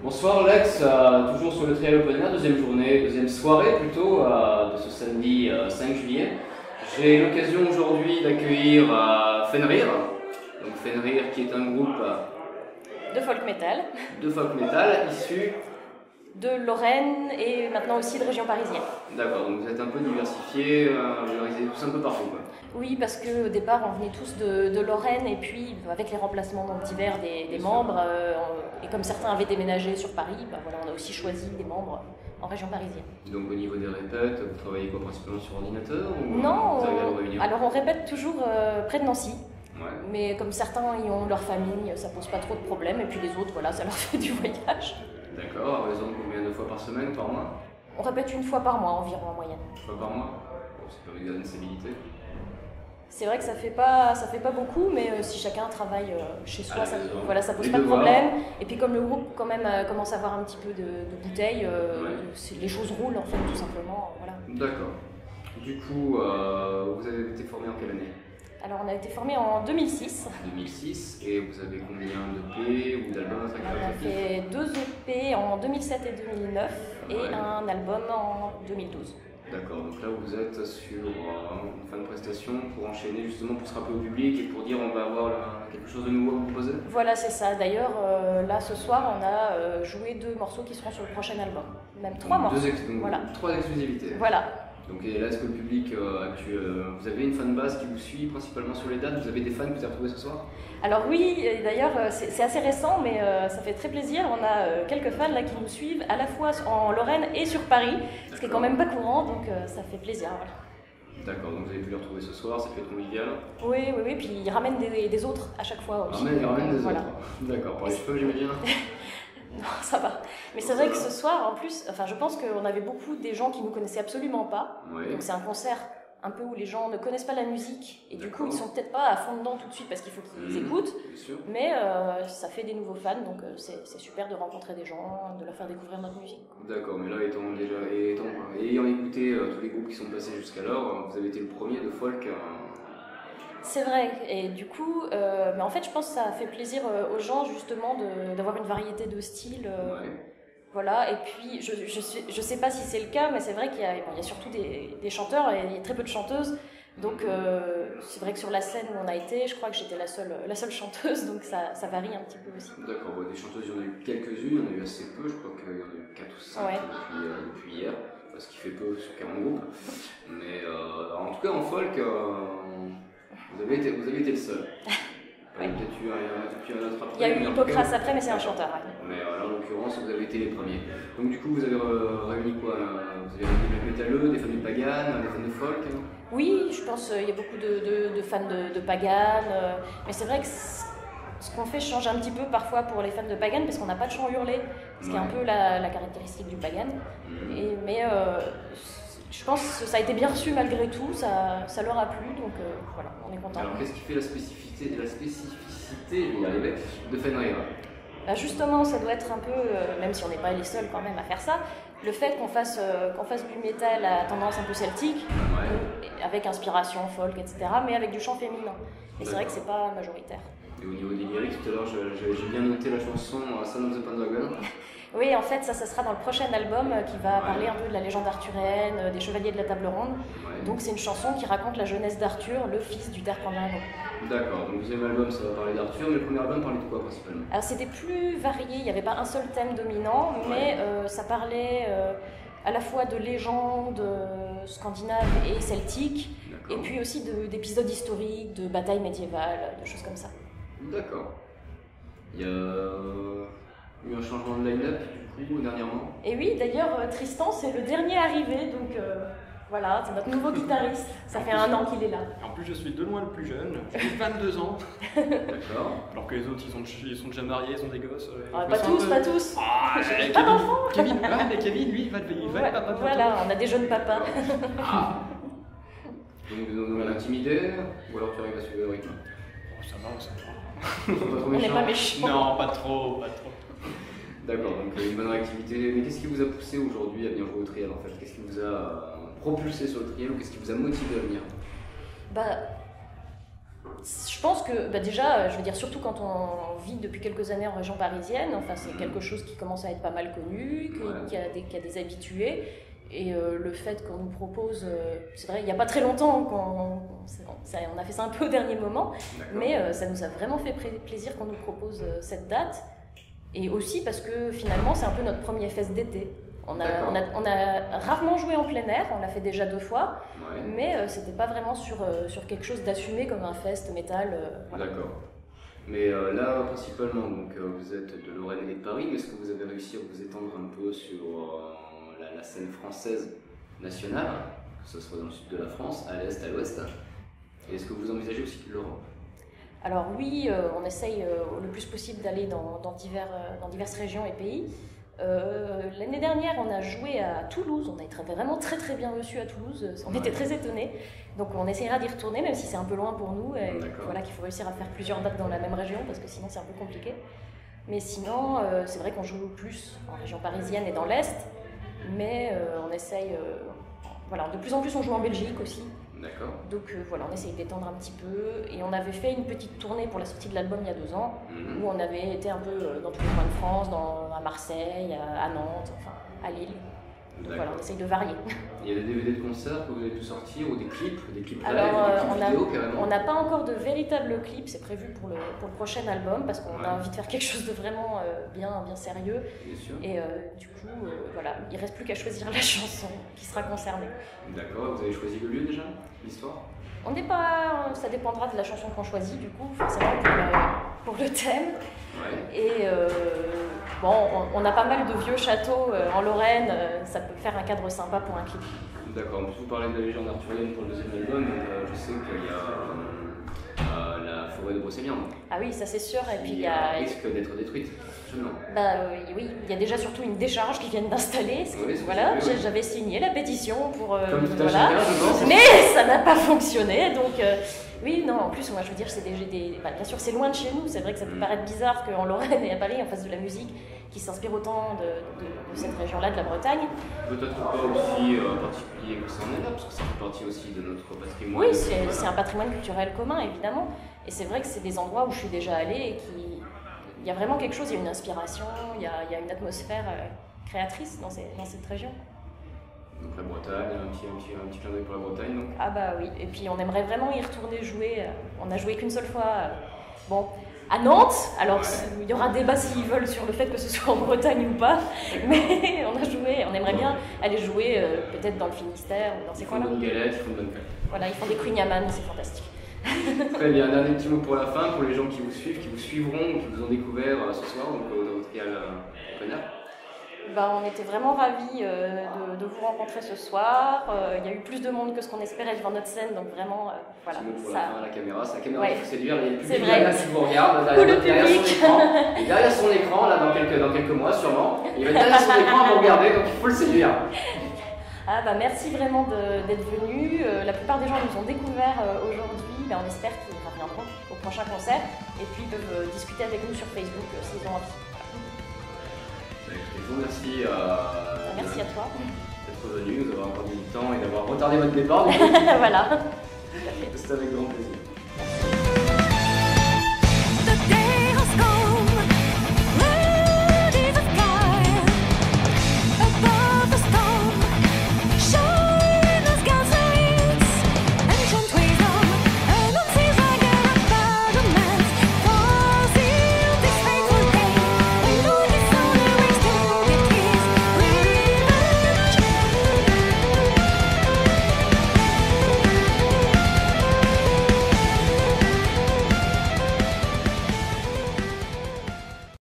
Bonsoir Lex, toujours sur le Trial Open Air, deuxième journée, deuxième soirée plutôt de ce samedi 5 juillet. J'ai l'occasion aujourd'hui d'accueillir Fenrir. Donc Fenrir qui est un groupe de folk metal. De folk metal issu de Lorraine et maintenant aussi de région parisienne. D'accord, donc vous êtes un peu diversifiés, vous organisez tous un peu partout quoi. Oui, parce qu'au départ on venait tous de Lorraine et puis avec les remplacements donc, divers des membres, et comme certains avaient déménagé sur Paris, voilà, on a aussi choisi des membres en région parisienne. Donc au niveau des répètes, vous travaillez quoi principalement sur ordinateur ou Non, vous arrivez à vous réunir? Alors on répète toujours près de Nancy. Ouais. Mais comme certains y ont leur famille, ça pose pas trop de problèmes, et puis les autres, voilà, ça leur fait du voyage. D'accord, à raison de combien de fois par semaine, par mois? On répète une fois par mois environ en moyenne. Une fois par mois? Bon, ça permet de garder une stabilité. C'est vrai que ça fait pas beaucoup, mais si chacun travaille chez soi, ça pose pas de problème. Et puis comme le groupe quand même commence à avoir un petit peu de bouteilles, les choses roulent en fait tout simplement. Voilà. D'accord. Du coup, vous avez été formé en quelle année? Alors on a été formé en 2006. 2006, et vous avez combien d'EP ou d'albums à On a fait 2 EP en 2007 et 2009 et un album en 2012. D'accord, donc là vous êtes sur une fin de prestation pour enchaîner justement, pour se rappeler au public et pour dire on va avoir quelque chose de nouveau à vous proposer? Voilà, c'est ça. D'ailleurs, là ce soir on a joué 2 morceaux qui seront sur le prochain album. Même 3 morceaux. Voilà. 3 exclusivités. Voilà. Donc et là, est-ce que le public vous avez une fanbase qui vous suit principalement sur les dates? Vous avez des fans que vous avez retrouvés ce soir? Alors oui, d'ailleurs c'est assez récent, mais ça fait très plaisir. On a quelques fans là qui nous suivent à la fois en Lorraine et sur Paris, ce qui est quand même pas courant, donc ça fait plaisir. Voilà. D'accord, donc vous avez pu les retrouver ce soir, ça fait convivial? Oui, puis ils ramènent des autres à chaque fois aussi. Ils ramènent des autres. D'accord, pour les cheveux j'imagine? Non, ça va. Mais c'est vrai que ce soir, en plus, je pense qu'on avait beaucoup des gens qui ne nous connaissaient absolument pas. Oui. Donc c'est un concert un peu où les gens ne connaissent pas la musique et du coup ils sont peut-être pas à fond dedans tout de suite parce qu'il faut qu'ils écoutent. Mais ça fait des nouveaux fans, donc c'est super de rencontrer des gens, de leur faire découvrir notre musique. D'accord, mais là ayant écouté tous les groupes qui sont passés jusqu'alors, vous avez été le premier de folk. C'est vrai, et du coup, mais en fait je pense que ça fait plaisir aux gens justement d'avoir une variété de styles. Voilà, et puis je sais pas si c'est le cas, mais c'est vrai qu'il y a surtout des chanteurs et il y a très peu de chanteuses. Donc c'est vrai que sur la scène où on a été, je crois que j'étais la seule chanteuse, donc ça varie un petit peu aussi. D'accord, des chanteuses, il y en a eu quelques-unes, il y en a eu assez peu, je crois qu'il y en a eu 4 ou 5 depuis hier, ce qui fait peu sur 40 groupes. Mais en tout cas en folk, vous avez été le seul. Oui. Peut-être un autre après. Il y a eu Hippocrate après, mais c'est un chanteur. Mais là, en l'occurrence, vous avez été les premiers. Donc du coup, vous avez réuni quoi? Vous avez réuni des black métalleux, des fans de Pagan, des fans de folk? Oui, je pense qu'il y a beaucoup de fans de Pagan. Mais c'est vrai que ce qu'on fait change un petit peu parfois pour les fans de Pagan, parce qu'on n'a pas de chant hurlé, ce qui est un peu la caractéristique du Pagan. Mais je pense que ça a été bien reçu malgré tout, ça leur a plu, donc voilà, on est content. Alors qu'est-ce qui fait la spécificité de Fenrir? Justement, ça doit être un peu, même si on n'est pas les seuls quand même à faire ça, le fait qu'on fasse du métal à tendance un peu celtique, avec inspiration folk, etc., mais avec du chant féminin. Et c'est vrai que c'est pas majoritaire. Et au niveau des lyrics, tout à l'heure, j'ai bien noté la chanson Son of the Pendragon. Oui, en fait, ça sera dans le prochain album qui va parler un peu de la légende arthurienne, des chevaliers de la table ronde. Donc c'est une chanson qui raconte la jeunesse d'Arthur, le fils du Terpentard. D'accord, donc le deuxième album ça va parler d'Arthur, mais le premier album parlait de quoi principalement? Alors c'était plus varié, il n'y avait pas un seul thème dominant, mais ça parlait à la fois de légendes scandinaves et celtiques, et puis aussi d'épisodes historiques, de batailles médiévales, de choses comme ça. D'accord. Il y a eu un changement de line-up du coup dernièrement? Et oui, d'ailleurs Tristan c'est le dernier arrivé, donc voilà, c'est notre nouveau guitariste. Ça fait 1 an qu'il est là. En plus je suis de loin le plus jeune, j'ai 22 ans. D'accord. Alors que les autres ils sont déjà mariés, ils ont des gosses. Pas tous. J'ai pas d'enfants. Mais Kevin lui il va être papa. Voilà, on a des jeunes papas. Donc vous nous intimidé, ou alors tu arrives à suivre le rythme? Ça va. On n'est pas méchants. Non, pas trop. D'accord, donc une bonne réactivité. Mais qu'est-ce qui vous a poussé aujourd'hui à venir jouer au Trial en fait? Qu'est-ce qui vous a propulsé sur le Trial ou qu'est-ce qui vous a motivé à venir? Je Je pense que déjà, je veux dire, surtout quand on vit depuis quelques années en région parisienne, enfin, c'est quelque chose qui commence à être pas mal connu, qui a des habitués. Et le fait qu'on nous propose, c'est vrai, il n'y a pas très longtemps, on a fait ça un peu au dernier moment, mais ça nous a vraiment fait plaisir qu'on nous propose cette date. Et aussi parce que finalement, c'est un peu notre premier fest d'été. On a rarement joué en plein air, on l'a fait déjà 2 fois, mais c'était pas vraiment sur quelque chose d'assumé comme un fest métal. Voilà. D'accord. Mais là, principalement, donc, vous êtes de Lorraine et de Paris, mais est-ce que vous avez réussi à vous étendre un peu sur la scène française nationale, que ce soit dans le sud de la France, à l'est, à l'ouest? Et est-ce que vous envisagez aussi l'Europe? Alors oui, on essaye le plus possible d'aller dans diverses régions et pays. L'année dernière, on a joué à Toulouse, on a été vraiment très très bien reçus à Toulouse, on était très étonnés. Donc on essaiera d'y retourner, même si c'est un peu loin pour nous, et voilà qu'il faut réussir à faire plusieurs dates dans la même région, parce que sinon c'est un peu compliqué. Mais sinon, c'est vrai qu'on joue plus en région parisienne et dans l'Est, mais on essaye... voilà, de plus en plus on joue en Belgique aussi. D'accord. Donc voilà, on essaye d'étendre un petit peu. Et on avait fait une petite tournée pour la sortie de l'album il y a 2 ans, où on avait été un peu dans tous les coins de France, à Marseille, à Nantes, enfin à Lille. Donc voilà, on essaye de varier. Il y a des DVD de concerts que vous avez pu sortir, ou des clips Alors, live, des clips vidéo carrément? On n'a pas encore de véritable clip, c'est prévu pour le prochain album, parce qu'on a envie de faire quelque chose de vraiment bien sérieux. Bien sûr. Et du coup, voilà, il ne reste plus qu'à choisir la chanson qui sera concernée. D'accord, vous avez choisi le lieu déjà, l'histoire? On n'est pas... Ça dépendra de la chanson qu'on choisit, du coup, forcément pour le thème. Et bon, on a pas mal de vieux châteaux en Lorraine, ça peut faire un cadre sympa pour un clip. D'accord, vous parlez de la légende arthurienne pour le 2e album, je sais qu'il y a la forêt de Brocéliande. Ah oui, ça c'est sûr, et puis il y a... risque d'être détruite, absolument. Oui, il y a déjà surtout une décharge qui viennent d'installer. Voilà, j'avais signé la pétition pour... Comme tout chacun, je pense. Mais ça n'a pas fonctionné, donc... Oui, non, en plus, moi je veux dire, c'est bien sûr, c'est loin de chez nous, c'est vrai que ça peut paraître bizarre qu'en Lorraine et à Paris, on fasse de la musique qui s'inspire autant de cette région-là, de la Bretagne. Peut-être pas aussi particulier que ça en est là, parce que ça fait partie aussi de notre patrimoine. Oui, c'est un patrimoine culturel commun, évidemment, et c'est vrai que c'est des endroits où je suis déjà allée et il y a vraiment quelque chose, il y a une inspiration, il y a une atmosphère créatrice dans cette région. Donc la Bretagne, un petit clin d'œil pour la Bretagne, donc. Ah bah oui, et puis on aimerait vraiment y retourner jouer. On a joué qu'une seule fois, bon, à Nantes. Alors il y aura débat s'ils veulent sur le fait que ce soit en Bretagne ou pas, mais on aimerait bien aller jouer peut-être dans le Finistère ou dans ces coins-là. Ils font de bonnes galettes, ils font de bonnes fêtes. Voilà, ils font des Krugnaman, c'est fantastique. Très bien, un dernier petit mot pour la fin, pour les gens qui vous suivent, qui vous suivront, qui vous ont découvert ce soir, donc au Trial Open Air. On était vraiment ravis de vous rencontrer ce soir. Il y a eu plus de monde que ce qu'on espérait devant notre scène, donc vraiment, voilà. Pour la fin, la caméra, c'est la caméra qui faut séduire, il y a le public là qui vous regarde derrière son écran. Et derrière son écran, là, dans quelques mois sûrement, il va être derrière son écran à vous regarder, donc il faut le séduire. Ah merci vraiment d'être venus. La plupart des gens nous ont découvert aujourd'hui. On espère qu'ils reviendront au prochain concert et puis ils peuvent discuter avec nous sur Facebook s'ils ont envie. Je vous remercie. Merci à toi d'être venu, nous avoir accordé du temps et d'avoir retardé votre départ. Voilà. C'était avec grand plaisir.